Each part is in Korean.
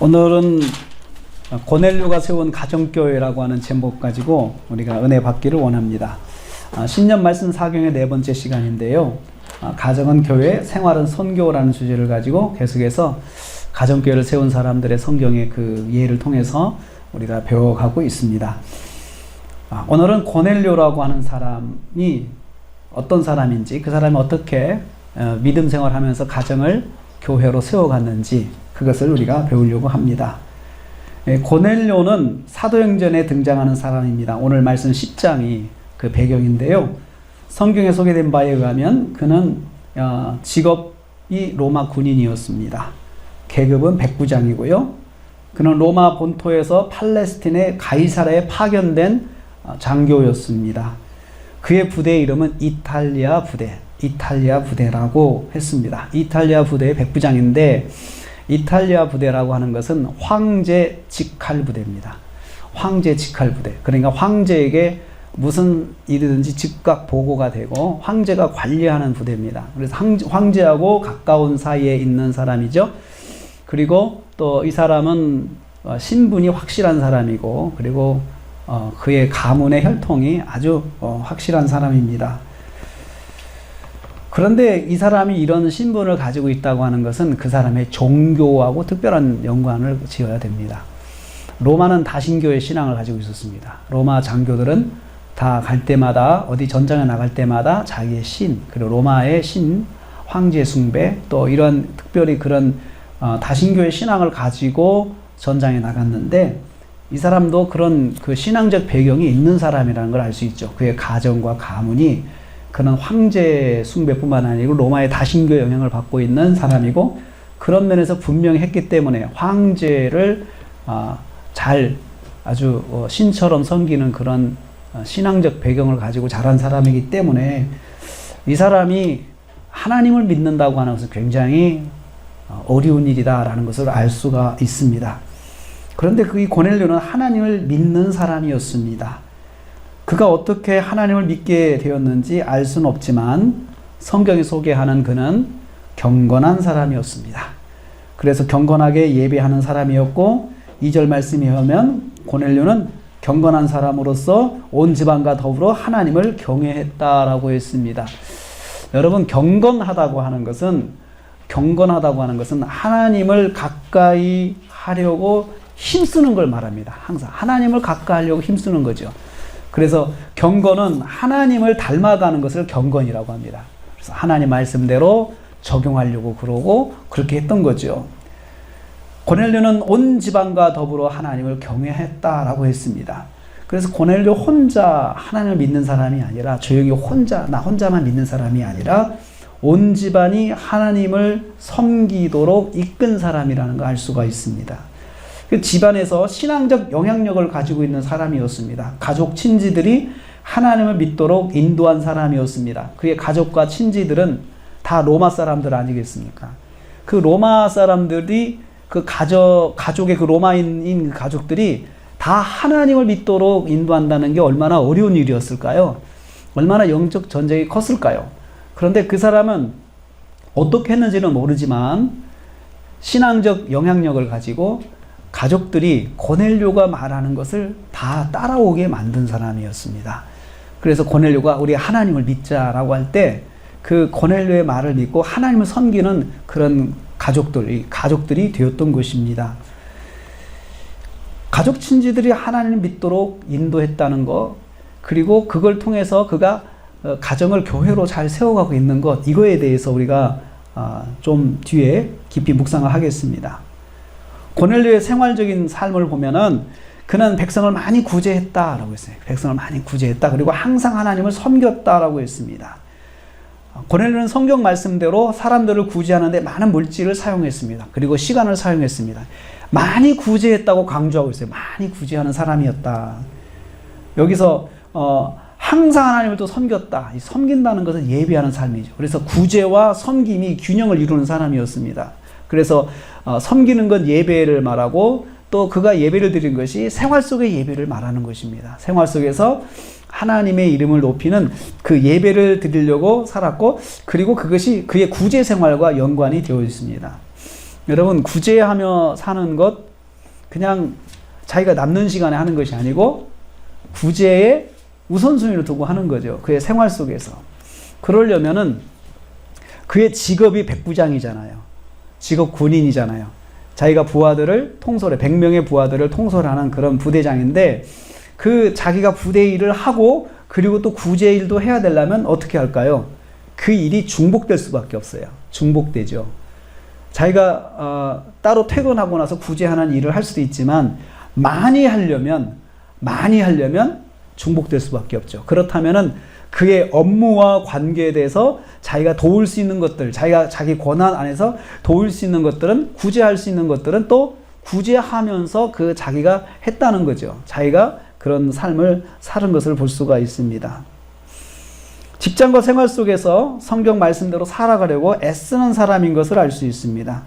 오늘은 고넬료가 세운 가정교회라고 하는 제목 가지고 우리가 은혜 받기를 원합니다. 신년 말씀 사경의 네 번째 시간인데요. 가정은 교회, 생활은 선교라는 주제를 가지고 계속해서 가정교회를 세운 사람들의 성경의 그 예를 통해서 우리가 배워가고 있습니다. 오늘은 고넬료라고 하는 사람이 어떤 사람인지, 그 사람이 어떻게 믿음 생활하면서 가정을 교회로 세워갔는지 그것을 우리가 배우려고 합니다. 고넬료는 사도행전에 등장하는 사람입니다. 오늘 말씀 10장이 그 배경인데요. 성경에 소개된 바에 의하면 그는 직업이 로마 군인이었습니다. 계급은 백부장이고요. 그는 로마 본토에서 팔레스틴의 가이사라에 파견된 장교였습니다. 그의 부대의 이름은 이탈리아 부대라고 했습니다. 이탈리아 부대의 백부장인데, 이탈리아 부대라고 하는 것은 황제 직할 부대입니다. 황제 직할 부대. 그러니까 황제에게 무슨 일이든지 즉각 보고가 되고 황제가 관리하는 부대입니다. 그래서 황제하고 가까운 사이에 있는 사람이죠. 그리고 또 이 사람은 신분이 확실한 사람이고, 그리고 그의 가문의 혈통이 아주 확실한 사람입니다. 그런데 이 사람이 이런 신분을 가지고 있다고 하는 것은 그 사람의 종교하고 특별한 연관을 지어야 됩니다. 로마는 다신교의 신앙을 가지고 있었습니다. 로마 장교들은 다 갈 때마다, 어디 전장에 나갈 때마다 자기의 신, 그리고 로마의 신, 황제 숭배, 또 이런 특별히 그런 다신교의 신앙을 가지고 전장에 나갔는데, 이 사람도 그런 그 신앙적 배경이 있는 사람이라는 걸 알 수 있죠. 그의 가정과 가문이 그는 황제 숭배뿐만 아니고 로마의 다신교 영향을 받고 있는 사람이고, 그런 면에서 분명히 했기 때문에 황제를 아주 신처럼 섬기는 그런 신앙적 배경을 가지고 자란 사람이기 때문에 이 사람이 하나님을 믿는다고 하는 것은 굉장히 어려운 일이다라는 것을 알 수가 있습니다. 그런데 그 고넬료는 하나님을 믿는 사람이었습니다. 그가 어떻게 하나님을 믿게 되었는지 알 수는 없지만 성경이 소개하는 그는 경건한 사람이었습니다. 그래서 경건하게 예배하는 사람이었고, 2절 말씀에 의하면 고넬료는 경건한 사람으로서 온 집안과 더불어 하나님을 경외했다라고 했습니다. 여러분, 경건하다고 하는 것은 하나님을 가까이 하려고 힘쓰는 걸 말합니다. 항상 하나님을 가까이 하려고 힘쓰는 거죠. 그래서 경건은 하나님을 닮아가는 것을 경건이라고 합니다. 그래서 하나님 말씀대로 적용하려고 그러고 그렇게 했던 거죠. 고넬료는 온 집안과 더불어 하나님을 경외했다라고 했습니다. 그래서 고넬료 혼자 하나님을 믿는 사람이 아니라, 조용히 나 혼자만 믿는 사람이 아니라 온 집안이 하나님을 섬기도록 이끈 사람이라는 걸 알 수가 있습니다. 그 집안에서 신앙적 영향력을 가지고 있는 사람이었습니다. 가족, 친지들이 하나님을 믿도록 인도한 사람이었습니다. 그의 가족과 친지들은 다 로마 사람들 아니겠습니까? 그 로마 사람들이 그 가족의 그 로마인 가족들이 다 하나님을 믿도록 인도한다는 게 얼마나 어려운 일이었을까요? 얼마나 영적 전쟁이 컸을까요? 그런데 그 사람은 어떻게 했는지는 모르지만 신앙적 영향력을 가지고 가족들이 고넬료가 말하는 것을 다 따라오게 만든 사람이었습니다. 그래서 고넬료가 우리 하나님을 믿자라고 할 때 그 고넬료의 말을 믿고 하나님을 섬기는 그런 가족들이 되었던 것입니다. 가족 친지들이 하나님을 믿도록 인도했다는 것, 그리고 그걸 통해서 그가 가정을 교회로 잘 세워가고 있는 것, 이거에 대해서 우리가 좀 뒤에 깊이 묵상을 하겠습니다. 고넬료의 생활적인 삶을 보면은 그는 백성을 많이 구제했다라고 했어요. 백성을 많이 구제했다. 그리고 항상 하나님을 섬겼다라고 했습니다. 고넬료는 성경 말씀대로 사람들을 구제하는데 많은 물질을 사용했습니다. 그리고 시간을 사용했습니다. 많이 구제했다고 강조하고 있어요. 많이 구제하는 사람이었다. 여기서 항상 하나님을 또 섬겼다. 이 섬긴다는 것은 예배하는 삶이죠. 그래서 구제와 섬김이 균형을 이루는 사람이었습니다. 그래서 섬기는 건 예배를 말하고, 또 그가 예배를 드린 것이 생활 속의 예배를 말하는 것입니다. 생활 속에서 하나님의 이름을 높이는 그 예배를 드리려고 살았고, 그리고 그것이 그의 구제 생활과 연관이 되어 있습니다. 여러분, 구제하며 사는 것, 그냥 자기가 남는 시간에 하는 것이 아니고 구제에 우선순위를 두고 하는 거죠. 그의 생활 속에서. 그러려면은 그의 직업이 백부장이잖아요. 직업 군인이잖아요. 자기가 부하들을 통솔해, 100명의 부하들을 통솔하는 그런 부대장인데 그 자기가 부대 일을 하고 그리고 또 구제 일도 해야 되려면 어떻게 할까요? 그 일이 중복될 수밖에 없어요. 중복되죠. 자기가 따로 퇴근하고 나서 구제하는 일을 할 수도 있지만 많이 하려면 중복될 수밖에 없죠. 그렇다면은 그의 업무와 관계에 대해서 자기가 도울 수 있는 것들, 자기 권한 안에서 도울 수 있는 것들은, 구제할 수 있는 것들은 또 구제하면서 그 자기가 했다는 거죠. 자기가 그런 삶을 사는 것을 볼 수가 있습니다. 직장과 생활 속에서 성경 말씀대로 살아가려고 애쓰는 사람인 것을 알 수 있습니다.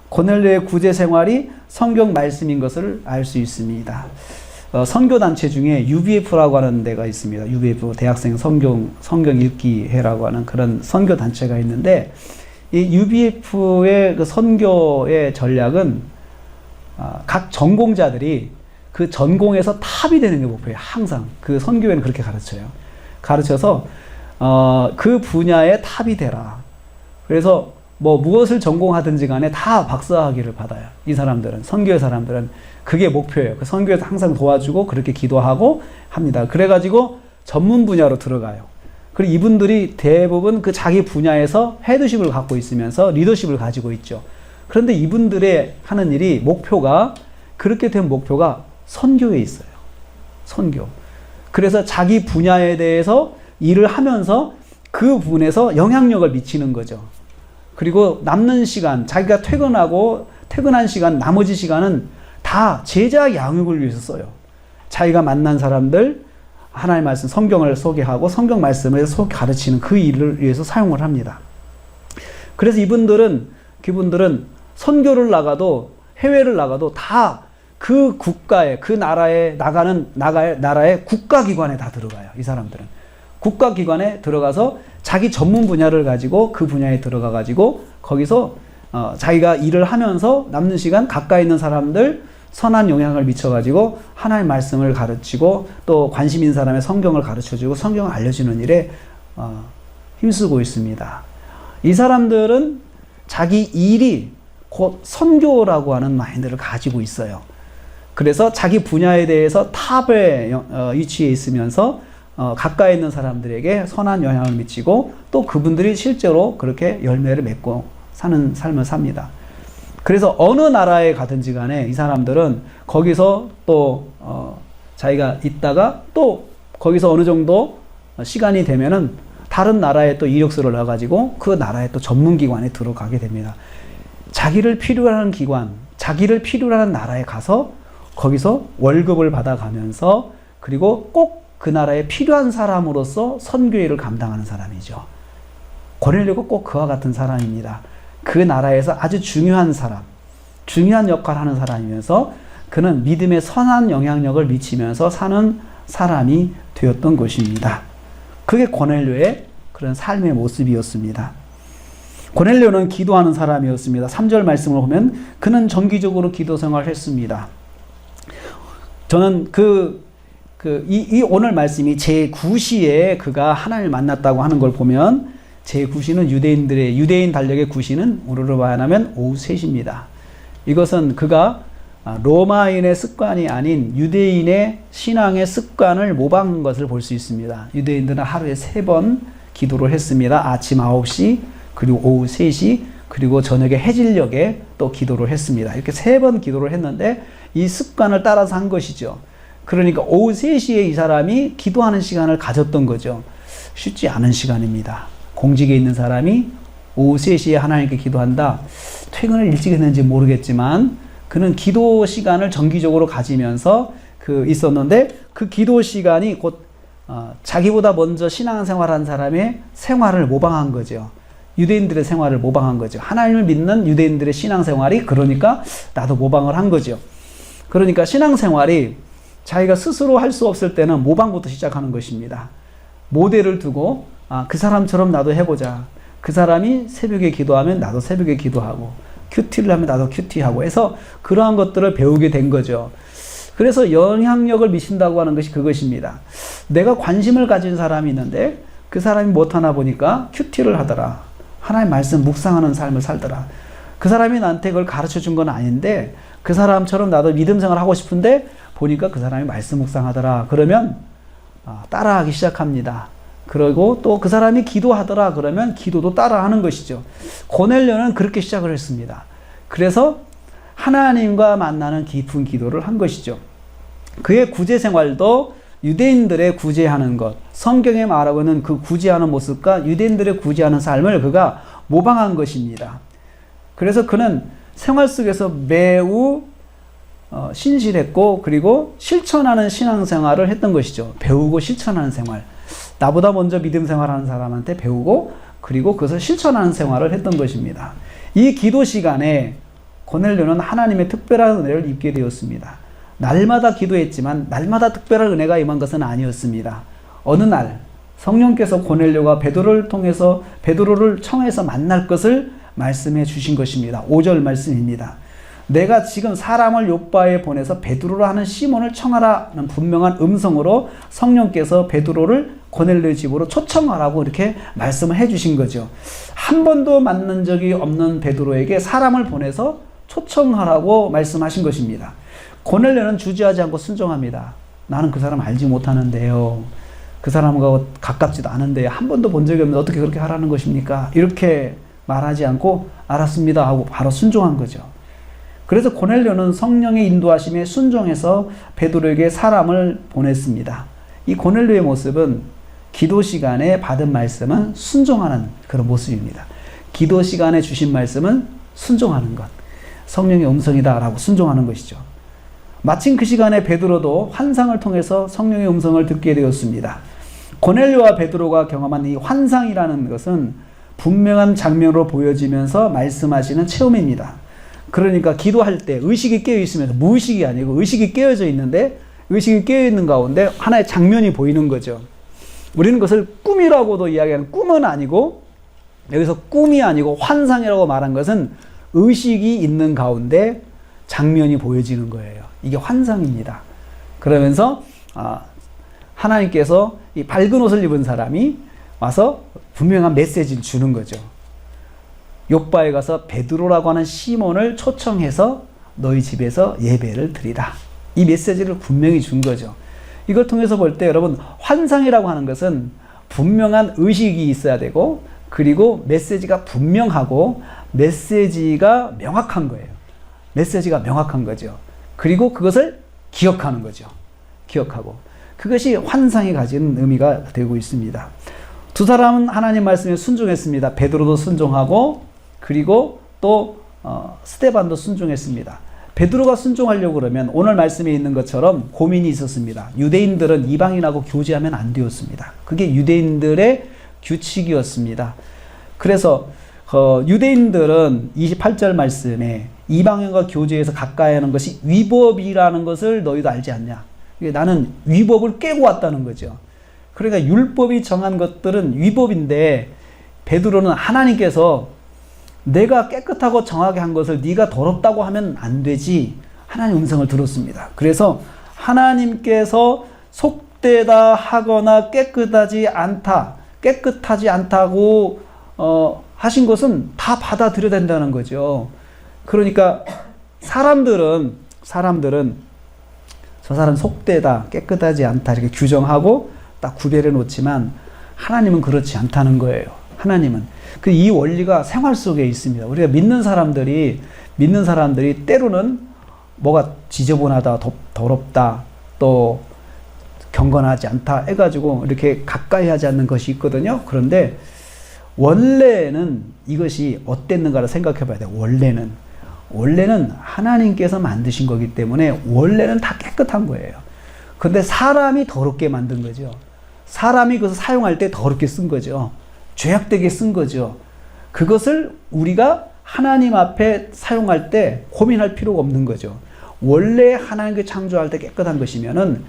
고넬료의 구제 생활이 성경 말씀인 것을 알 수 있습니다. 선교단체 중에 UBF라고 하는 데가 있습니다. UBF, 대학생 성경 읽기회라고 하는 그런 선교단체가 있는데, 이 UBF의 그 선교의 전략은 각 전공자들이 그 전공에서 탑이 되는 게 목표예요. 항상. 그 선교회는 그렇게 가르쳐요. 가르쳐서 그 분야의 탑이 되라. 그래서 뭐 무엇을 전공하든지 간에 다 박사학위를 받아요. 이 사람들은, 선교회 사람들은 그게 목표예요. 그 선교회에서 항상 도와주고 그렇게 기도하고 합니다. 그래가지고 전문 분야로 들어가요. 그리고 이분들이 대부분 그 자기 분야에서 헤드십을 갖고 있으면서 리더십을 가지고 있죠. 그런데 이분들의 하는 일이 목표가, 그렇게 된 목표가 선교에 있어요. 선교. 그래서 자기 분야에 대해서 일을 하면서 그 부분에서 영향력을 미치는 거죠. 그리고 남는 시간, 자기가 퇴근한 시간, 나머지 시간은 다 제자 양육을 위해서 써요. 자기가 만난 사람들, 하나님의 말씀, 성경을 소개하고 성경 말씀을 가르치는 그 일을 위해서 사용을 합니다. 그래서 그분들은 선교를 나가도, 해외를 나가도 다 그 국가에, 그 나라에 나라의 국가기관에 다 들어가요. 이 사람들은. 국가기관에 들어가서 자기 전문 분야를 가지고 그 분야에 들어가 가지고 거기서 자기가 일을 하면서 남는 시간 가까이 있는 사람들 선한 영향을 미쳐 가지고 하나님의 말씀을 가르치고 또 관심 있는 사람의 성경을 가르쳐주고 성경을 알려주는 일에 힘쓰고 있습니다. 이 사람들은 자기 일이 곧 선교라고 하는 마인드를 가지고 있어요. 그래서 자기 분야에 대해서 탑에 위치해 있으면서 가까이 있는 사람들에게 선한 영향을 미치고 또 그분들이 실제로 그렇게 열매를 맺고 사는 삶을 삽니다. 그래서 어느 나라에 가든지 간에 이 사람들은 거기서 또 자기가 있다가 또 거기서 어느 정도 시간이 되면은 다른 나라에 또 이력서를 넣어가지고 그 나라의 또 전문기관에 들어가게 됩니다. 자기를 필요로 하는 기관, 자기를 필요로 하는 나라에 가서 거기서 월급을 받아가면서 그리고 꼭 그 나라에 필요한 사람으로서 선교일을 감당하는 사람이죠. 고넬료가 꼭 그와 같은 사람입니다. 그 나라에서 아주 중요한 사람, 중요한 역할을 하는 사람이면서 그는 믿음의 선한 영향력을 미치면서 사는 사람이 되었던 것입니다. 그게 고넬료의 그런 삶의 모습이었습니다. 고넬료는 기도하는 사람이었습니다. 3절 말씀을 보면 그는 정기적으로 기도 생활을 했습니다. 저는 이 오늘 말씀이 제9시에 그가 하나님을 만났다고 하는 걸 보면 제9시는 유대인 달력의 9시는 우리로 말하면 오후 3시입니다. 이것은 그가 로마인의 습관이 아닌 유대인의 신앙의 습관을 모방한 것을 볼 수 있습니다. 유대인들은 하루에 3번 기도를 했습니다. 아침 9시, 그리고 오후 3시, 그리고 저녁에 해질녘에 또 기도를 했습니다. 이렇게 3번 기도를 했는데 이 습관을 따라서 한 것이죠. 그러니까 오후 3시에 이 사람이 기도하는 시간을 가졌던 거죠. 쉽지 않은 시간입니다. 공직에 있는 사람이 오후 3시에 하나님께 기도한다. 퇴근을 일찍 했는지 모르겠지만 그는 기도 시간을 정기적으로 가지면서 있었는데 그 기도 시간이 곧 자기보다 먼저 신앙생활한 사람의 생활을 모방한 거죠. 유대인들의 생활을 모방한 거죠. 하나님을 믿는 유대인들의 신앙생활이 그러니까 나도 모방을 한 거죠. 그러니까 신앙생활이 자기가 스스로 할 수 없을 때는 모방부터 시작하는 것입니다. 모델을 두고 그 사람처럼 나도 해보자. 그 사람이 새벽에 기도하면 나도 새벽에 기도하고 큐티를 하면 나도 큐티하고 해서 그러한 것들을 배우게 된 거죠. 그래서 영향력을 미친다고 하는 것이 그것입니다. 내가 관심을 가진 사람이 있는데 그 사람이 못하나 보니까 큐티를 하더라. 하나님 말씀 묵상하는 삶을 살더라. 그 사람이 나한테 그걸 가르쳐 준 건 아닌데 그 사람처럼 나도 믿음 생활 하고 싶은데 보니까 그 사람이 말씀 묵상하더라. 그러면 따라하기 시작합니다. 그리고 또 그 사람이 기도하더라. 그러면 기도도 따라하는 것이죠. 고넬료는 그렇게 시작을 했습니다. 그래서 하나님과 만나는 깊은 기도를 한 것이죠. 그의 구제 생활도 유대인들의 구제하는 것, 성경에 말하고 있는 그 구제하는 모습과 유대인들의 구제하는 삶을 그가 모방한 것입니다. 그래서 그는 생활 속에서 매우 신실했고 그리고 실천하는 신앙생활을 했던 것이죠. 배우고 실천하는 생활. 나보다 먼저 믿음 생활하는 사람한테 배우고 그리고 그것을 실천하는 생활을 했던 것입니다. 이 기도 시간에 고넬료는 하나님의 특별한 은혜를 입게 되었습니다. 날마다 기도했지만 날마다 특별한 은혜가 임한 것은 아니었습니다. 어느 날 성령께서 고넬료가 베드로를 통해서 베드로를 청해서 만날 것을 말씀해 주신 것입니다. 5절 말씀입니다. 내가 지금 사람을 요바에 보내서 베드로라 하는 시몬을 청하라는 분명한 음성으로 성령께서 베드로를 고넬료의 집으로 초청하라고 이렇게 말씀을 해 주신 거죠. 한 번도 만난 적이 없는 베드로에게 사람을 보내서 초청하라고 말씀하신 것입니다. 고넬료는 주저하지 않고 순종합니다. 나는 그 사람 알지 못하는데요. 그 사람과 가깝지도 않은데 한 번도 본 적이 없는데 어떻게 그렇게 하라는 것입니까? 이렇게 말하지 않고 알았습니다 하고 바로 순종한 거죠. 그래서 고넬료는 성령의 인도하심에 순종해서 베드로에게 사람을 보냈습니다. 이 고넬료의 모습은 기도 시간에 받은 말씀은 순종하는 그런 모습입니다. 기도 시간에 주신 말씀은 순종하는 것. 성령의 음성이다라고 순종하는 것이죠. 마침 그 시간에 베드로도 환상을 통해서 성령의 음성을 듣게 되었습니다. 고넬료와 베드로가 경험한 이 환상이라는 것은 분명한 장면으로 보여지면서 말씀하시는 체험입니다. 그러니까 기도할 때 의식이 깨어 있으면서 무의식이 아니고 의식이 깨어져 있는데 의식이 깨어 있는 가운데 하나의 장면이 보이는 거죠. 우리는 그것을 꿈이라고도 이야기하는 꿈은 아니고 여기서 꿈이 아니고 환상이라고 말한 것은 의식이 있는 가운데 장면이 보여지는 거예요. 이게 환상입니다. 그러면서 하나님께서 이 밝은 옷을 입은 사람이 와서 분명한 메시지를 주는 거죠. 욥바에 가서 베드로라고 하는 시몬을 초청해서 너희 집에서 예배를 드리라. 이 메시지를 분명히 준 거죠. 이걸 통해서 볼 때 여러분 환상이라고 하는 것은 분명한 의식이 있어야 되고 그리고 메시지가 분명하고 메시지가 명확한 거예요. 메시지가 명확한 거죠. 그리고 그것을 기억하는 거죠. 기억하고. 그것이 환상이 가지는 의미가 되고 있습니다. 두 사람은 하나님 말씀에 순종했습니다. 베드로도 순종하고 그리고 또 스데반도 순종했습니다. 베드로가 순종하려고 그러면 오늘 말씀에 있는 것처럼 고민이 있었습니다. 유대인들은 이방인하고 교제하면 안 되었습니다. 그게 유대인들의 규칙이었습니다. 그래서 유대인들은 28절 말씀에 이방인과 교제해서 가까이 하는 것이 위법이라는 것을 너희도 알지 않냐. 나는 위법을 깨고 왔다는 거죠. 그러니까 율법이 정한 것들은 위법인데 베드로는 하나님께서 내가 깨끗하고 정하게 한 것을 네가 더럽다고 하면 안 되지. 하나님 음성을 들었습니다. 그래서 하나님께서 속되다 하거나 깨끗하지 않다고 하신 것은 다 받아들여야 된다는 거죠. 그러니까 사람들은 저 사람 속되다, 깨끗하지 않다 이렇게 규정하고 딱 구별해 놓지만 하나님은 그렇지 않다는 거예요. 하나님은 이 원리가 생활 속에 있습니다. 우리가 믿는 사람들이 때로는 뭐가 지저분하다, 더럽다, 또 경건하지 않다 해가지고 이렇게 가까이 하지 않는 것이 있거든요. 그런데 원래는 이것이 어땠는가를 생각해 봐야 돼요. 원래는 하나님께서 만드신 거기 때문에 원래는 다 깨끗한 거예요. 근데 사람이 더럽게 만든 거죠. 사람이 그것을 사용할 때 더럽게 쓴 거죠. 죄악되게 쓴 거죠. 그것을 우리가 하나님 앞에 사용할 때 고민할 필요가 없는 거죠. 원래 하나님께 창조할 때 깨끗한 것이면은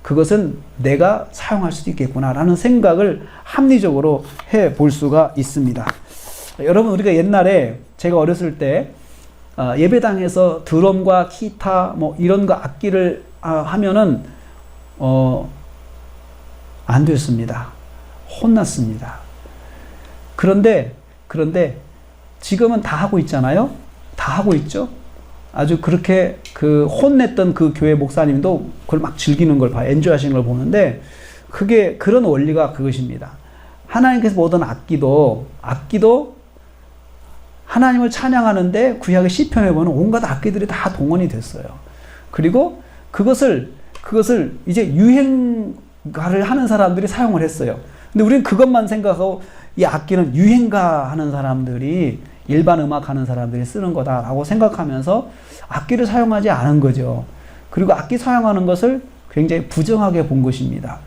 그것은 내가 사용할 수도 있겠구나라는 생각을 합리적으로 해 볼 수가 있습니다. 여러분, 우리가 옛날에 제가 어렸을 때 예배당에서 드럼과 기타 뭐 이런 거 악기를 하면은 안 됐습니다. 혼났습니다. 그런데 지금은 다 하고 있잖아요. 다 하고 있죠. 아주 그렇게 그 혼냈던 그 교회 목사님도 그걸 막 즐기는 걸 봐요. 엔조이하시는 걸 보는데 그게 그런 원리가 그것입니다. 하나님께서 모든 악기도 하나님을 찬양하는데 구약의 시편에 보면 온갖 악기들이 다 동원이 됐어요. 그리고 그것을 이제 유행가를 하는 사람들이 사용을 했어요. 근데 우리는 그것만 생각하고 이 악기는 유행가 하는 사람들이 일반 음악 하는 사람들이 쓰는 거다라고 생각하면서 악기를 사용하지 않은 거죠. 그리고 악기 사용하는 것을 굉장히 부정하게 본 것입니다.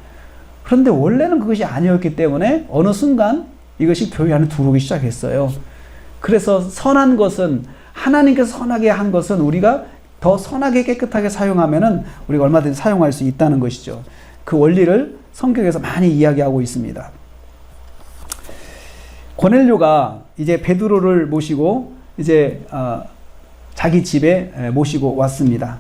그런데 원래는 그것이 아니었기 때문에 어느 순간 이것이 교회 안에 들어오기 시작했어요. 그래서 선한 것은 하나님께서 선하게 한 것은 우리가 더 선하게 깨끗하게 사용하면은 우리가 얼마든지 사용할 수 있다는 것이죠. 그 원리를 성경에서 많이 이야기하고 있습니다. 고넬료가 이제 베드로를 모시고 이제 자기 집에 모시고 왔습니다.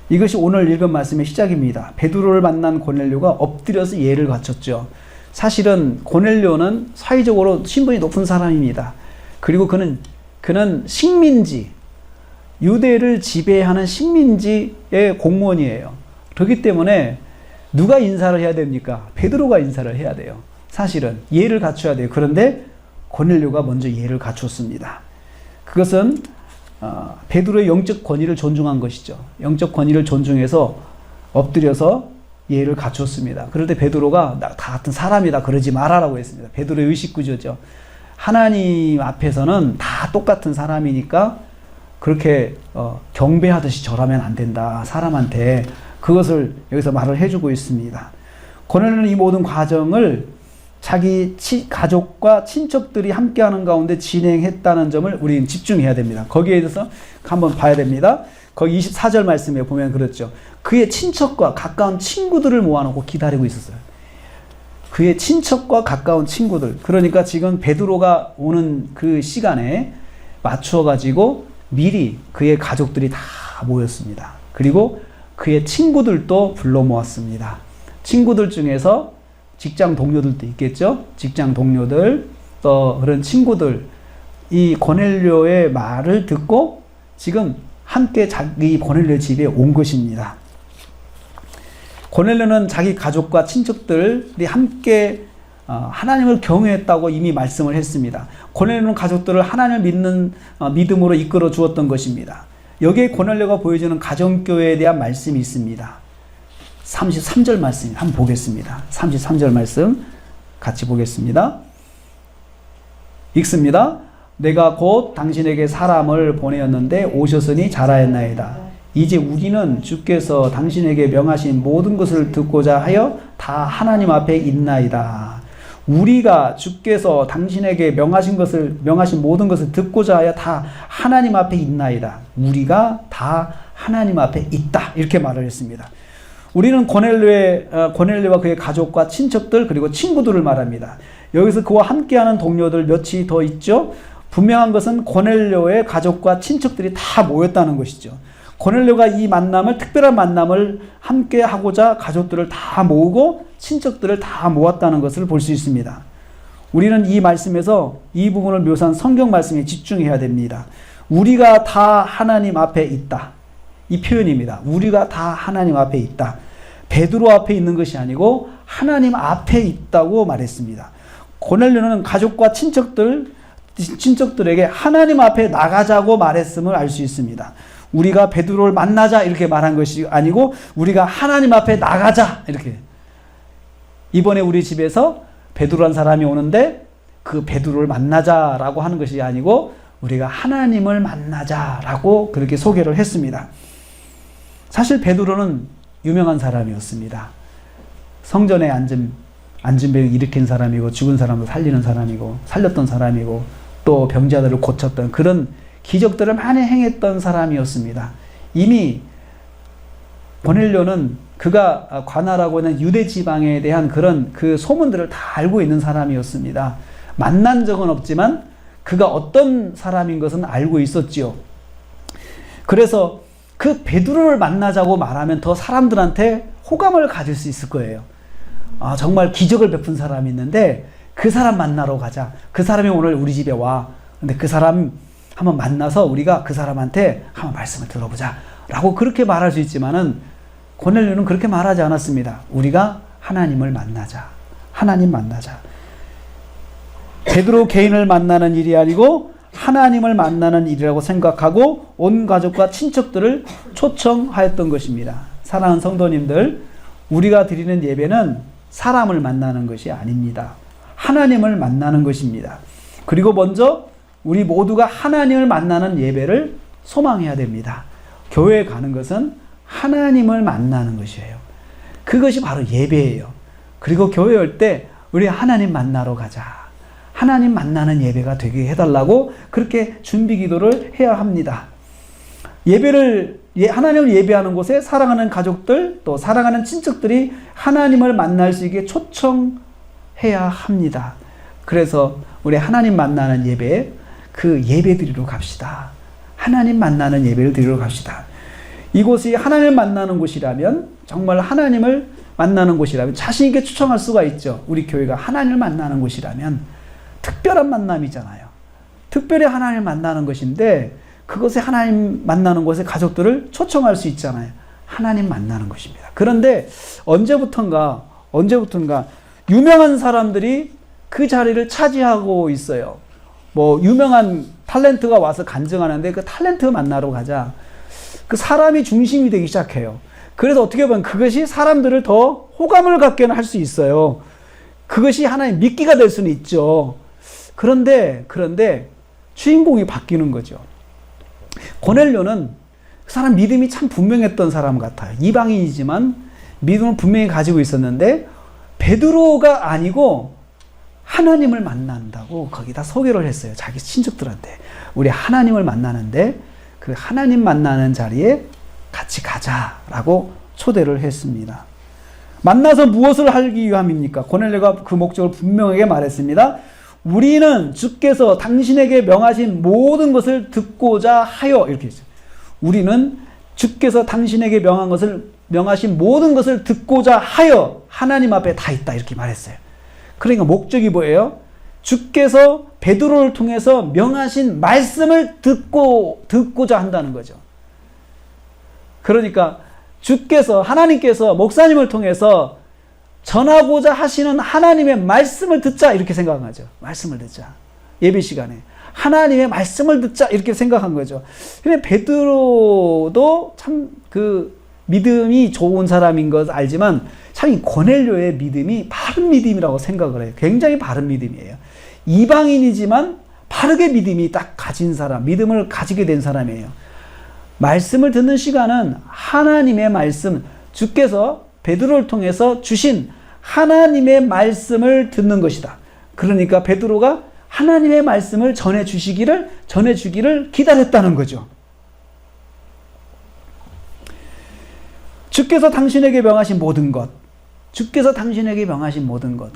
이것이 오늘 읽은 말씀의 시작입니다. 베드로를 만난 고넬료가 엎드려서 예를 갖췄죠. 사실은 고넬료는 사회적으로 신분이 높은 사람입니다. 그리고 그는 식민지, 유대를 지배하는 식민지의 공무원이에요. 그렇기 때문에 누가 인사를 해야 됩니까? 베드로가 인사를 해야 돼요. 사실은 예를 갖춰야 돼요. 그런데 고넬료가 먼저 예를 갖췄습니다. 그것은 베드로의 영적 권위를 존중한 것이죠. 영적 권위를 존중해서 엎드려서 예를 갖췄습니다. 그럴 때 베드로가 나 다 같은 사람이다 그러지 말아라고 했습니다. 베드로의 의식구조죠. 하나님 앞에서는 다 똑같은 사람이니까 그렇게 경배하듯이 절하면 안 된다. 사람한테 그것을 여기서 말을 해주고 있습니다. 고넬료는 이 모든 과정을 자기 가족과 친척들이 함께하는 가운데 진행했다는 점을 우리는 집중해야 됩니다. 거기에 대해서 한번 봐야 됩니다. 거기 24절 말씀에 보면 그렇죠. 그의 친척과 가까운 친구들을 모아놓고 기다리고 있었어요. 그의 친척과 가까운 친구들. 그러니까 지금 베드로가 오는 그 시간에 맞춰가지고 미리 그의 가족들이 다 모였습니다. 그리고 그의 친구들도 불러 모았습니다. 친구들 중에서 직장 동료들도 있겠죠. 직장 동료들, 또 그런 친구들, 이 고넬료의 말을 듣고 지금 함께 자기 고넬료 집에 온 것입니다. 고넬료는 자기 가족과 친척들이 함께 하나님을 경외했다고 이미 말씀을 했습니다. 고넬료는 가족들을 하나님을 믿는 믿음으로 이끌어 주었던 것입니다. 여기에 고넬료가 보여주는 가정교회에 대한 말씀이 있습니다. 33절 말씀 한번 보겠습니다. 33절 말씀 같이 보겠습니다. 읽습니다. 내가 곧 당신에게 사람을 보내었는데 오셨으니 잘하였나이다. 이제 우리는 주께서 당신에게 명하신 모든 것을 듣고자 하여 다 하나님 앞에 있나이다. 우리가 주께서 당신에게 명하신 모든 것을 듣고자 하여 다 하나님 앞에 있나이다. 우리가 다 하나님 앞에 있다. 이렇게 말을 했습니다. 우리는 고넬료와 그의 가족과 친척들 그리고 친구들을 말합니다. 여기서 그와 함께하는 동료들 몇이 더 있죠. 분명한 것은 고넬료의 가족과 친척들이 다 모였다는 것이죠. 고넬료가 이 만남을 특별한 만남을 함께 하고자 가족들을 다 모으고 친척들을 다 모았다는 것을 볼 수 있습니다. 우리는 이 말씀에서 이 부분을 묘사한 성경 말씀에 집중해야 됩니다. 우리가 다 하나님 앞에 있다. 이 표현입니다. 우리가 다 하나님 앞에 있다. 베드로 앞에 있는 것이 아니고 하나님 앞에 있다고 말했습니다. 고넬료는 가족과 친척들에게 하나님 앞에 나가자고 말했음을 알 수 있습니다. 우리가 베드로를 만나자 이렇게 말한 것이 아니고 우리가 하나님 앞에 나가자 이렇게. 이번에 우리 집에서 베드로란 사람이 오는데 그 베드로를 만나자라고 하는 것이 아니고 우리가 하나님을 만나자라고 그렇게 소개를 했습니다. 사실 베드로는 유명한 사람이었습니다. 성전에 앉은 배 일으킨 사람이고 죽은 사람을 살리는 사람이고 살렸던 사람이고 또 병자들을 고쳤던 그런 기적들을 많이 행했던 사람이었습니다. 이미 고넬료는 그가 관할하고 있는 유대 지방에 대한 그런 그 소문들을 다 알고 있는 사람이었습니다. 만난 적은 없지만 그가 어떤 사람인 것은 알고 있었지요. 그래서 그 베드로를 만나자고 말하면 더 사람들한테 호감을 가질 수 있을 거예요. 아, 정말 기적을 베푼 사람이 있는데 그 사람 만나러 가자. 그 사람이 오늘 우리 집에 와. 근데 그 사람 한번 만나서 우리가 그 사람한테 한번 말씀을 들어보자. 라고 그렇게 말할 수 있지만은 고넬료는 그렇게 말하지 않았습니다. 우리가 하나님을 만나자. 하나님 만나자. 베드로 개인을 만나는 일이 아니고 하나님을 만나는 일이라고 생각하고 온 가족과 친척들을 초청하였던 것입니다. 사랑하는 성도님들, 우리가 드리는 예배는 사람을 만나는 것이 아닙니다. 하나님을 만나는 것입니다. 그리고 먼저 우리 모두가 하나님을 만나는 예배를 소망해야 됩니다. 교회에 가는 것은 하나님을 만나는 것이에요. 그것이 바로 예배예요. 그리고 교회 올 때 우리 하나님 만나러 가자. 하나님 만나는 예배가 되게 해달라고 그렇게 준비 기도를 해야 합니다. 하나님을 예배하는 곳에 사랑하는 가족들 또 사랑하는 친척들이 하나님을 만날 수 있게 초청해야 합니다. 그래서 우리 하나님 만나는 예배, 그 예배 드리러 갑시다. 하나님 만나는 예배를 드리러 갑시다. 이곳이 하나님을 만나는 곳이라면, 정말 하나님을 만나는 곳이라면 자신 있게 초청할 수가 있죠. 우리 교회가 하나님을 만나는 곳이라면 특별한 만남이잖아요. 특별히 하나님을 만나는 것인데 그것에 하나님 만나는 곳에 가족들을 초청할 수 있잖아요. 하나님 만나는 것입니다. 그런데 언제부턴가 유명한 사람들이 그 자리를 차지하고 있어요. 뭐 유명한 탤런트가 와서 간증하는데 그 탤런트 만나러 가자. 그 사람이 중심이 되기 시작해요. 그래서 어떻게 보면 그것이 사람들을 더 호감을 갖게 할 수 있어요. 그것이 하나의 미끼가 될 수는 있죠. 그런데 주인공이 바뀌는 거죠. 고넬료는 그 사람 믿음이 참 분명했던 사람 같아요. 이방인이지만 믿음을 분명히 가지고 있었는데 베드로가 아니고 하나님을 만난다고 거기다 소개를 했어요. 자기 친척들한테. 우리 하나님을 만나는데 그 하나님 만나는 자리에 같이 가자라고 초대를 했습니다. 만나서 무엇을 하기 위함입니까? 고넬료가 그 목적을 분명하게 말했습니다. 우리는 주께서 당신에게 명하신 모든 것을 듣고자 하여, 이렇게 했어요. 우리는 주께서 당신에게 명하신 모든 것을 듣고자 하여 하나님 앞에 다 있다, 이렇게 말했어요. 그러니까 목적이 뭐예요? 주께서 베드로를 통해서 명하신 말씀을 듣고자 한다는 거죠. 그러니까 하나님께서 목사님을 통해서 전하고자 하시는 하나님의 말씀을 듣자, 이렇게 생각하죠. 말씀을 듣자. 예배 시간에 하나님의 말씀을 듣자, 이렇게 생각한 거죠. 근데 베드로도 참 믿음이 좋은 사람인 것 알지만 참 이 고넬료의 믿음이 바른 믿음이라고 생각을 해요. 굉장히 바른 믿음이에요. 이방인이지만 바르게 믿음이 딱 가진 사람, 믿음을 가지게 된 사람이에요. 말씀을 듣는 시간은 하나님의 말씀, 주께서 베드로를 통해서 주신 하나님의 말씀을 듣는 것이다. 그러니까 베드로가 하나님의 말씀을 전해주기를 기다렸다는 거죠. 주께서 당신에게 명하신 모든 것.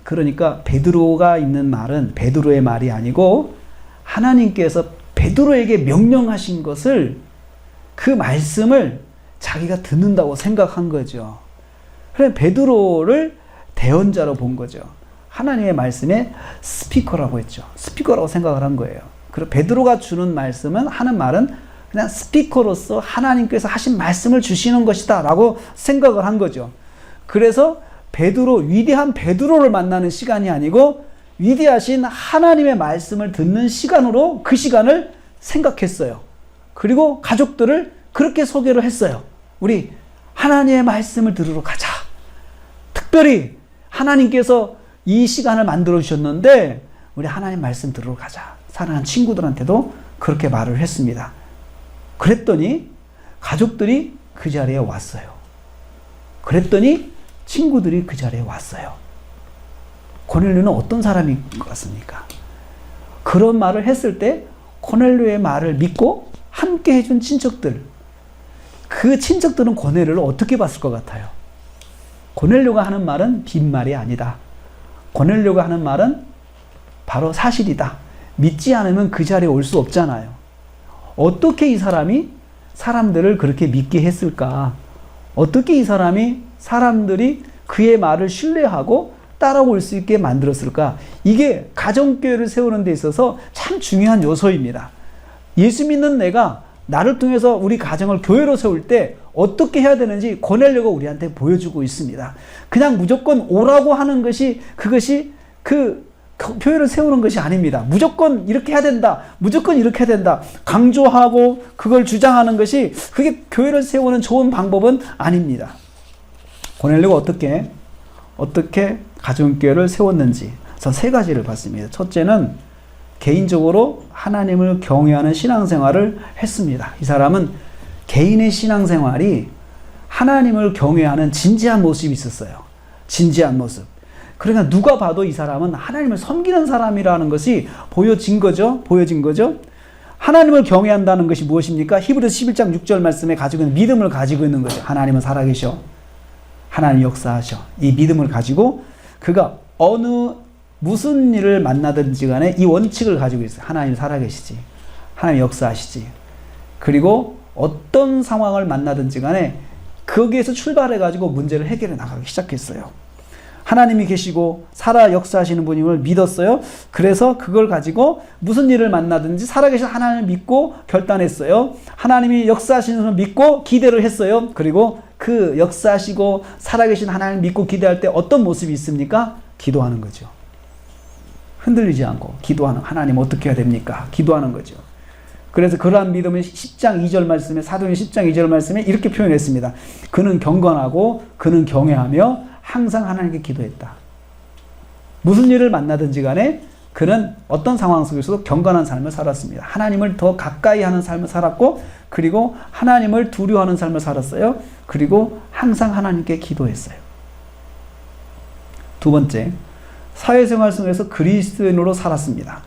그러니까 베드로가 있는 말은 베드로의 말이 아니고 하나님께서 베드로에게 명령하신 것을, 그 말씀을 자기가 듣는다고 생각한 거죠. 그래서 베드로를 대언자로 본 거죠. 하나님의 말씀에 스피커라고 했죠. 스피커라고 생각을 한 거예요. 그리고 베드로가 하는 말은 그냥 스피커로서 하나님께서 하신 말씀을 주시는 것이다 라고 생각을 한 거죠. 그래서 위대한 베드로를 만나는 시간이 아니고 위대하신 하나님의 말씀을 듣는 시간으로 그 시간을 생각했어요. 그리고 가족들을 그렇게 소개를 했어요. 우리 하나님의 말씀을 들으러 가자. 특별히 하나님께서 이 시간을 만들어 주셨는데 우리 하나님 말씀 들으러 가자. 사랑하는 친구들한테도 그렇게 말을 했습니다. 그랬더니 가족들이 그 자리에 왔어요. 그랬더니 친구들이 그 자리에 왔어요. 고넬료는 어떤 사람인 것 같습니까? 그런 말을 했을 때 고넬료의 말을 믿고 함께 해준 친척들, 그 친척들은 고넬료를 어떻게 봤을 것 같아요? 고넬료가 하는 말은 빈말이 아니다. 고넬료가 하는 말은 바로 사실이다. 믿지 않으면 그 자리에 올 수 없잖아요. 어떻게 이 사람이 사람들을 그렇게 믿게 했을까? 어떻게 이 사람이 사람들이 그의 말을 신뢰하고 따라올 수 있게 만들었을까? 이게 가정교회를 세우는 데 있어서 참 중요한 요소입니다. 예수 믿는 내가 나를 통해서 우리 가정을 교회로 세울 때 어떻게 해야 되는지 고넬료가 우리한테 보여주고 있습니다. 그냥 무조건 오라고 하는 것이 그것이 그 교회를 세우는 것이 아닙니다. 무조건 이렇게 해야 된다. 무조건 이렇게 해야 된다. 강조하고 그걸 주장하는 것이 그게 교회를 세우는 좋은 방법은 아닙니다. 고넬료가 어떻게 가정교회를 세웠는지 전 세 가지를 봤습니다. 첫째는 개인적으로 하나님을 경외하는 신앙생활을 했습니다. 이 사람은 개인의 신앙생활이 하나님을 경외하는 진지한 모습이 있었어요. 진지한 모습. 그러니까 누가 봐도 이 사람은 하나님을 섬기는 사람이라는 것이 보여진 거죠. 하나님을 경외한다는 것이 무엇입니까? 히브리서 11장 6절 말씀에 가지고 있는 믿음을 가지고 있는 거죠. 하나님은 살아계셔. 하나님 역사하셔. 이 믿음을 가지고 그가 무슨 일을 만나든지 간에 이 원칙을 가지고 있어요. 하나님 살아계시지. 하나님 역사하시지. 그리고 어떤 상황을 만나든지 간에 거기에서 출발해가지고 문제를 해결해 나가기 시작했어요. 하나님이 계시고 살아 역사하시는 분임을 믿었어요. 그래서 그걸 가지고 무슨 일을 만나든지 살아계신 하나님을 믿고 결단했어요. 하나님이 역사하시는 분을 믿고 기대를 했어요. 그리고 그 역사하시고 살아계신 하나님을 믿고 기대할 때 어떤 모습이 있습니까? 기도하는 거죠. 흔들리지 않고 기도하는 하나님 어떻게 해야 됩니까? 기도하는 거죠. 그래서 그러한 믿음을 10장 2절 말씀에 사도행 10장 2절 말씀에 이렇게 표현했습니다. 그는 경건하고 그는 경외하며 항상 하나님께 기도했다. 무슨 일을 만나든지 간에 그는 어떤 상황 속에서도 경건한 삶을 살았습니다. 하나님을 더 가까이 하는 삶을 살았고 그리고 하나님을 두려워하는 삶을 살았어요. 그리고 항상 하나님께 기도했어요. 두 번째, 사회생활 속에서 그리스도인으로 살았습니다.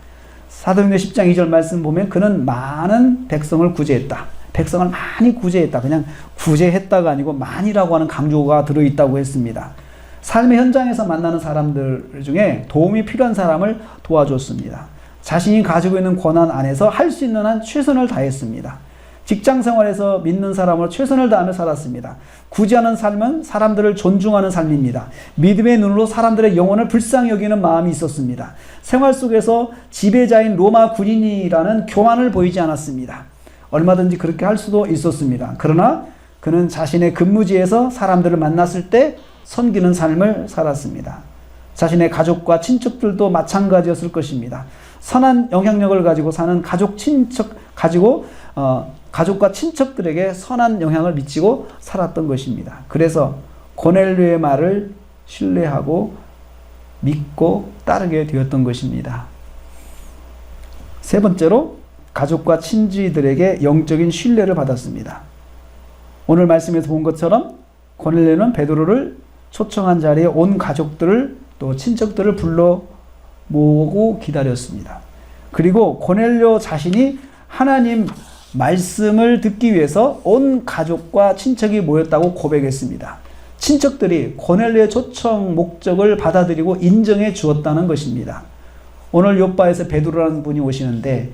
사도행전 10장 2절 말씀 보면 그는 많은 백성을 구제했다. 백성을 많이 구제했다. 그냥 구제했다가 아니고 많이라고 하는 강조가 들어있다고 했습니다. 삶의 현장에서 만나는 사람들 중에 도움이 필요한 사람을 도와줬습니다. 자신이 가지고 있는 권한 안에서 할 수 있는 한 최선을 다했습니다. 직장 생활에서 믿는 사람으로 최선을 다하며 살았습니다. 구제하는 삶은 사람들을 존중하는 삶입니다. 믿음의 눈으로 사람들의 영혼을 불쌍히 여기는 마음이 있었습니다. 생활 속에서 지배자인 로마 군인이라는 교만을 보이지 않았습니다. 얼마든지 그렇게 할 수도 있었습니다. 그러나 그는 자신의 근무지에서 사람들을 만났을 때 섬기는 삶을 살았습니다. 자신의 가족과 친척들도 마찬가지였을 것입니다. 선한 영향력을 가지고 사는 가족과 친척들에게 선한 영향을 미치고 살았던 것입니다. 그래서 고넬료의 말을 신뢰하고 믿고 따르게 되었던 것입니다. 세 번째로 가족과 친지들에게 영적인 신뢰를 받았습니다. 오늘 말씀에서 본 것처럼 고넬료는 베드로를 초청한 자리에 온 가족들을 또 친척들을 불러 모으고 기다렸습니다. 그리고 고넬료 자신이 하나님 말씀을 듣기 위해서 온 가족과 친척이 모였다고 고백했습니다. 친척들이 고넬료의 초청 목적을 받아들이고 인정해 주었다는 것입니다. 오늘 요바에서 베드로라는 분이 오시는데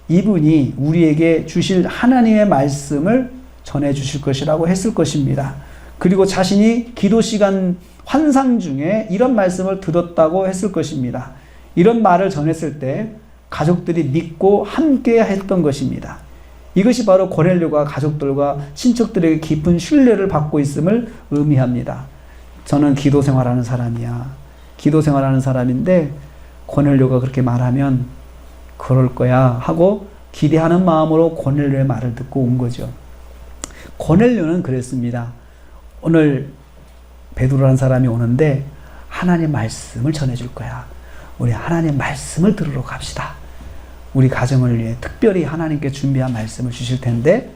이분이 우리에게 주실 하나님의 말씀을 전해 주실 것이라고 했을 것입니다. 그리고 자신이 기도 시간 환상 중에 이런 말씀을 들었다고 했을 것입니다. 이런 말을 전했을 때 가족들이 믿고 함께 했던 것입니다. 이것이 바로 고넬료가 가족들과 친척들에게 깊은 신뢰를 받고 있음을 의미합니다. 저는 기도 생활하는 사람이야. 기도 생활하는 사람인데 고넬료가 그렇게 말하면 그럴 거야 하고 기대하는 마음으로 고넬료의 말을 듣고 온 거죠. 고넬료는 그랬습니다. 오늘 베드로라는 사람이 오는데 하나님 말씀을 전해줄 거야. 우리 하나님 말씀을 들으러 갑시다. 우리 가정을 위해 특별히 하나님께 준비한 말씀을 주실 텐데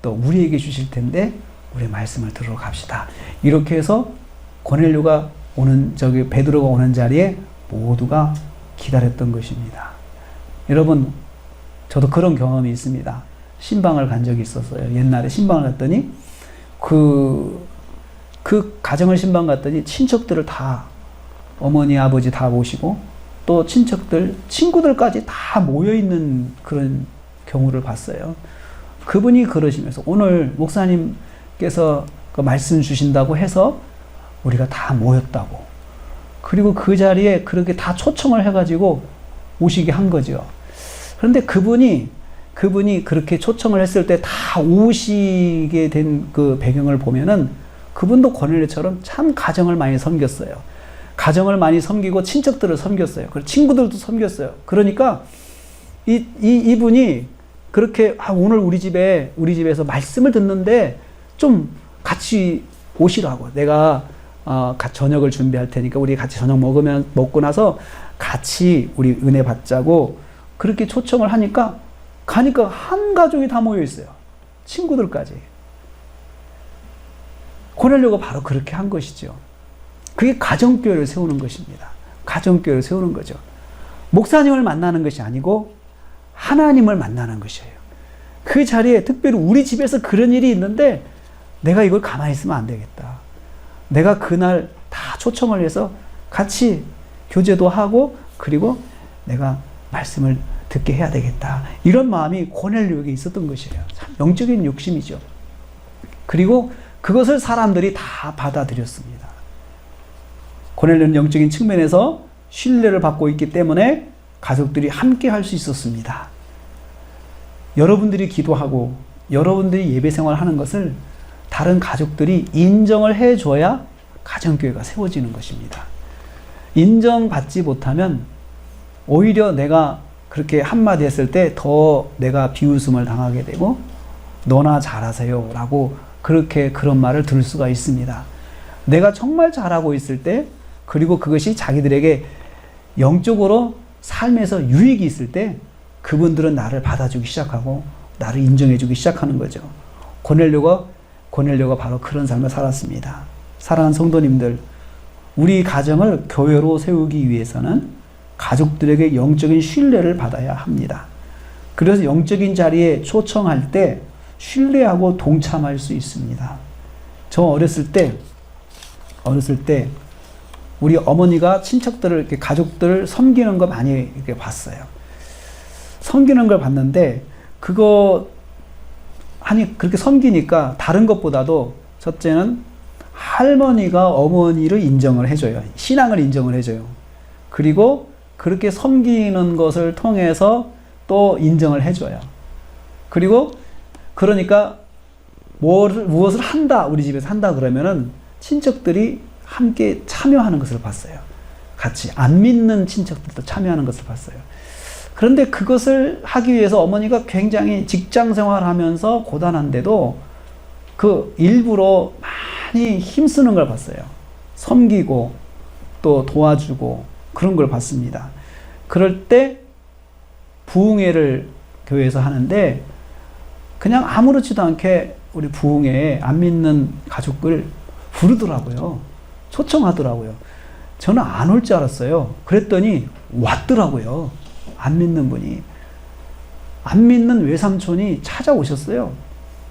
또 우리에게 주실 텐데 우리 말씀을 들으러 갑시다. 이렇게 해서 고넬료가 베드로가 오는 자리에 모두가 기다렸던 것입니다. 여러분, 저도 그런 경험이 있습니다. 신방을 간 적이 있었어요. 옛날에 신방을 갔더니 그 가정을 신방 갔더니 친척들을 다 어머니 아버지 다 모시고 또 친척들 친구들까지 다 모여있는 그런 경우를 봤어요. 그분이 그러시면서 오늘 목사님께서 그 말씀 주신다고 해서 우리가 다 모였다고. 그리고 그 자리에 그렇게 다 초청을 해가지고 오시게 한 거죠. 그런데 그분이 그렇게 초청을 했을 때 다 오시게 된 그 배경을 보면은 그분도 고넬료처럼 참 가정을 많이 섬겼어요. 가정을 많이 섬기고 친척들을 섬겼어요. 그리고 친구들도 섬겼어요. 그러니까 이분이 그렇게 오늘 우리 집에서 말씀을 듣는데 좀 같이 오시라고. 내가 저녁을 준비할 테니까 우리 같이 저녁 먹고 나서 같이 우리 은혜 받자고 그렇게 초청을 하니까 가니까 한 가족이 다 모여 있어요. 친구들까지. 고넬료가 바로 그렇게 한 것이죠. 그게 가정교회를 세우는 것입니다. 가정교회를 세우는 거죠. 목사님을 만나는 것이 아니고 하나님을 만나는 것이에요. 그 자리에 특별히 우리 집에서 그런 일이 있는데 내가 이걸 가만히 있으면 안 되겠다. 내가 그날 다 초청을 해서 같이 교제도 하고 그리고 내가 말씀을 듣게 해야 되겠다. 이런 마음이 고넬료에게 있었던 것이에요. 참 영적인 욕심이죠. 그리고 그것을 사람들이 다 받아들였습니다. 고넬료는 영적인 측면에서 신뢰를 받고 있기 때문에 가족들이 함께 할 수 있었습니다. 여러분들이 기도하고 여러분들이 예배 생활하는 것을 다른 가족들이 인정을 해줘야 가정교회가 세워지는 것입니다. 인정받지 못하면 오히려 내가 그렇게 한마디 했을 때 더 내가 비웃음을 당하게 되고 너나 잘하세요 라고 그런 말을 들을 수가 있습니다. 내가 정말 잘하고 있을 때 그리고 그것이 자기들에게 영적으로 삶에서 유익이 있을 때 그분들은 나를 받아주기 시작하고 나를 인정해주기 시작하는 거죠. 고넬료가 바로 그런 삶을 살았습니다. 사랑하는 성도님들, 우리 가정을 교회로 세우기 위해서는 가족들에게 영적인 신뢰를 받아야 합니다. 그래서 영적인 자리에 초청할 때 신뢰하고 동참할 수 있습니다. 저 어렸을 때 우리 어머니가 친척들을 이렇게 가족들을 섬기는 거 많이 이렇게 봤어요. 섬기는 걸 봤는데 그렇게 섬기니까 다른 것보다도 첫째는 할머니가 어머니를 인정을 해줘요. 신앙을 인정을 해줘요. 그리고 그렇게 섬기는 것을 통해서 또 인정을 해줘요. 그리고 그러니까 무엇을 한다, 우리 집에서 한다 그러면은 친척들이 함께 참여하는 것을 봤어요. 같이 안 믿는 친척들도 참여하는 것을 봤어요. 그런데 그것을 하기 위해서 어머니가 굉장히 직장 생활하면서 고단한데도 그 일부러 많이 힘쓰는 걸 봤어요. 섬기고 또 도와주고 그런 걸 봤습니다. 그럴 때 부흥회를 교회에서 하는데 그냥 아무렇지도 않게 우리 부흥회에 안 믿는 가족을 부르더라고요. 초청하더라고요. 저는 안 올 줄 알았어요. 그랬더니 왔더라고요. 안 믿는 분이. 안 믿는 외삼촌이 찾아오셨어요.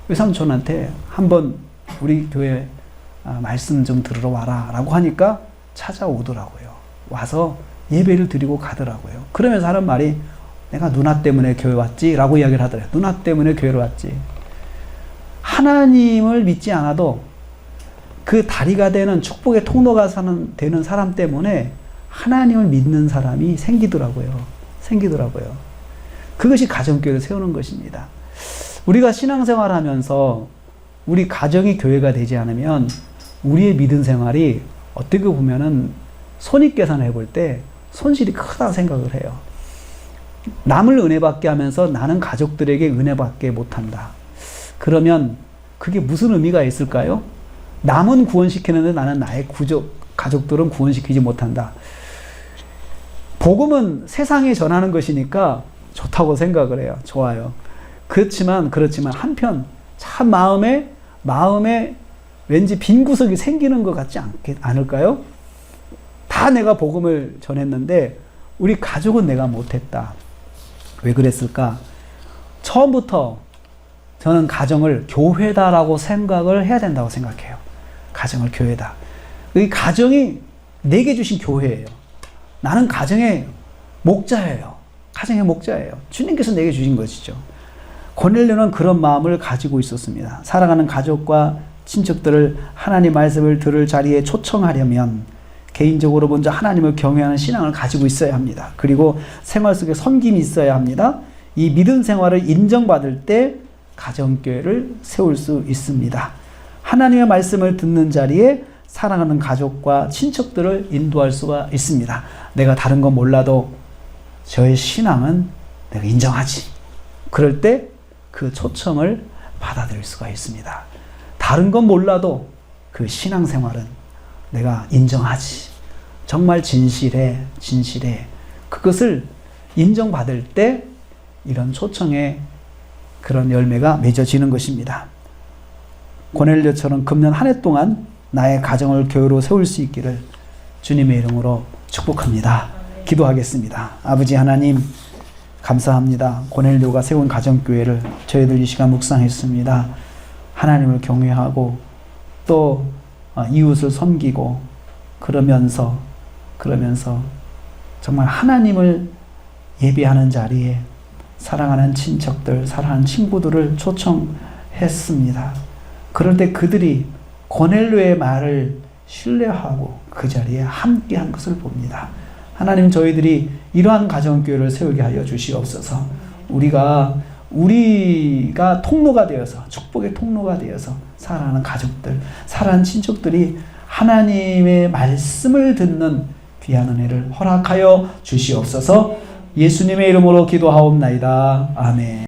외삼촌한테 한번 우리 교회 말씀 좀 들으러 와라 라고 하니까 찾아오더라고요. 와서 예배를 드리고 가더라고요. 그러면서 하는 말이 내가 누나 때문에 교회 왔지 라고 이야기를 하더래요. 누나 때문에 교회를 왔지. 하나님을 믿지 않아도 그 다리가 되는 축복의 통로가 되는 사람 때문에 하나님을 믿는 사람이 생기더라고요. 그것이 가정교회를 세우는 것입니다. 우리가 신앙생활 하면서 우리 가정이 교회가 되지 않으면 우리의 믿음 생활이 어떻게 보면은 손익계산을 해볼 때 손실이 크다 생각을 해요. 남을 은혜받게 하면서 나는 가족들에게 은혜받게 못한다. 그러면 그게 무슨 의미가 있을까요? 남은 구원시키는데 나는 나의 가족들은 구원시키지 못한다. 복음은 세상에 전하는 것이니까 좋다고 생각을 해요. 좋아요. 그렇지만 한편 참 마음에 왠지 빈 구석이 생기는 것 같지 않을까요? 다 내가 복음을 전했는데 우리 가족은 내가 못했다. 왜 그랬을까? 처음부터 저는 가정을 교회다라고 생각을 해야 된다고 생각해요. 가정을 교회다. 이 가정이 내게 주신 교회예요. 나는 가정의 목자예요. 주님께서 내게 주신 것이죠. 고넬료는 그런 마음을 가지고 있었습니다. 사랑하는 가족과 친척들을 하나님 말씀을 들을 자리에 초청하려면 개인적으로 먼저 하나님을 경외하는 신앙을 가지고 있어야 합니다. 그리고 생활 속에 섬김이 있어야 합니다. 이 믿음 생활을 인정받을 때 가정교회를 세울 수 있습니다. 하나님의 말씀을 듣는 자리에 사랑하는 가족과 친척들을 인도할 수가 있습니다. 내가 다른 건 몰라도 저의 신앙은 내가 인정하지. 그럴 때 그 초청을 받아들일 수가 있습니다. 다른 건 몰라도 그 신앙생활은 내가 인정하지. 정말 진실해. 그것을 인정받을 때 이런 초청의 그런 열매가 맺어지는 것입니다. 고넬료처럼 금년 한 해 동안 나의 가정을 교회로 세울 수 있기를 주님의 이름으로 축복합니다. 기도하겠습니다. 아버지 하나님, 감사합니다. 고넬료가 세운 가정교회를 저희들 이 시간 묵상했습니다. 하나님을 경외하고 또 이웃을 섬기고 그러면서 정말 하나님을 예배하는 자리에 사랑하는 친척들, 사랑하는 친구들을 초청했습니다. 그럴 때 그들이 고넬료의 말을 신뢰하고 그 자리에 함께한 것을 봅니다. 하나님, 저희들이 이러한 가정교회를 세우게 하여 주시옵소서. 우리가 통로가 되어서, 축복의 통로가 되어서 사랑하는 가족들, 사랑하는 친척들이 하나님의 말씀을 듣는 귀한 은혜를 허락하여 주시옵소서. 예수님의 이름으로 기도하옵나이다. 아멘.